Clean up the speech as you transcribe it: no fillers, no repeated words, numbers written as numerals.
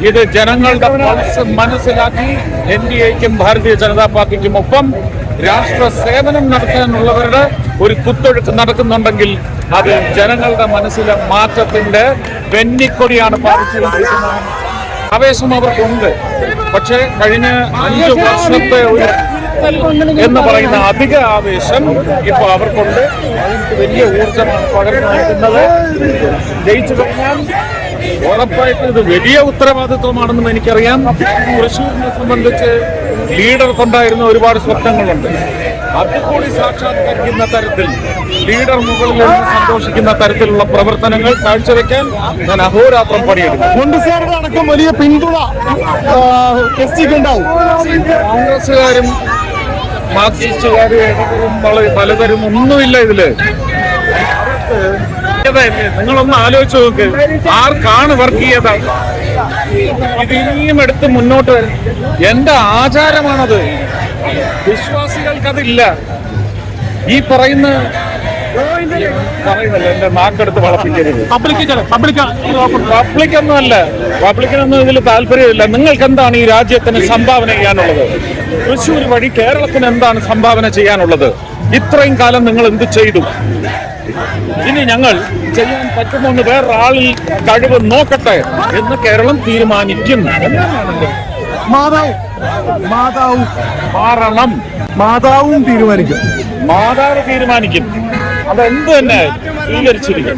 ഇത് ജനങ്ങളുടെ പൾസ് മനസ്സിലാക്കി NDAയ്ക്കും ഭാരതീയ ജനതാ പാർട്ടിക്കും ഒപ്പം രാഷ്ട്ര സേവനം നടത്താനുള്ളവരുടെ ഒരു കുത്തൊഴുക്ക് നടക്കുന്നുണ്ടെങ്കിൽ അത് ജനങ്ങളുടെ മനസ്സിലെ മാറ്റത്തിന്റെ വെന്നിക്കൊടിയാണ് പാലിച്ചുകൊണ്ടിരിക്കുന്നത്. ആവേശം അവർക്കുണ്ട്. പക്ഷേ കഴിഞ്ഞ 5 വർഷത്തെ ഒരു എന്ന് പറയുന്ന അധിക ആവേശം ഇപ്പൊ അവർക്കുണ്ട്. അതിന് വലിയ ഊർജമാണ് പകർന്നു നൽകുന്നത്. ജയിച്ചു കഴിഞ്ഞാൽ ഉറപ്പായിട്ട് ഇത് വലിയ ഉത്തരവാദിത്വമാണെന്നും എനിക്കറിയാം. തൃശ്ശൂരിനെ സംബന്ധിച്ച് ലീഡർക്കുണ്ടായിരുന്ന ഒരുപാട് സ്വപ്നങ്ങളുണ്ട്. അതുകൂടി സാക്ഷാത്കരിക്കുന്ന തരത്തിൽ ലീഡർ മുകളിൽ നിന്ന് സന്തോഷിക്കുന്ന തരത്തിലുള്ള പ്രവർത്തനങ്ങൾ കാഴ്ചവെക്കാൻ ഞാൻ അഹോരാത്രം പണിയെടുക്കും. കോൺഗ്രസുകാരുടെ വലിയ പിന്തുണ കോൺഗ്രസുകാരും മാർക്സിസ്റ്റുകാരും പലതരം ഒന്നുമില്ല ഇതില്. നിങ്ങളൊന്ന് ആലോചിച്ച് നോക്ക്, ആർക്കാണ് വർഗീയത? ഇത് ഇനിയും എടുത്ത് മുന്നോട്ട് വരും. എന്റെ ആചാരമാണത്. വിശ്വാസികൾക്കതില്ല. ഈ പറയുന്നല്ല, എന്റെ നാക്കെടുത്ത് വളപ്പിക്കരുത്. പബ്ലിക്കൊന്നുമല്ല, പബ്ലിക്കിനൊന്നും ഇതിൽ താല്പര്യമില്ല. നിങ്ങൾക്ക് എന്താണ് ഈ രാജ്യത്തിന് സംഭാവന ചെയ്യാനുള്ളത്? തൃശ്ശൂർ വഴി കേരളത്തിന് എന്താണ് സംഭാവന ചെയ്യാനുള്ളത്? ഇത്രയും കാലം നിങ്ങൾ എന്ത് ചെയ്തു? ഇനി ഞങ്ങൾ ചെയ്യാൻ പറ്റുമെന്ന് വേറൊരാളിൽ കഴിവ് നോക്കട്ടെ എന്ന് കേരളം തീരുമാനിക്കും. മാതാവും തീരുമാനിക്കും. മാതാവ് തീരുമാനിക്കും. അതെന്ത് തന്നെ സ്വീകരിച്ചിരിക്കും.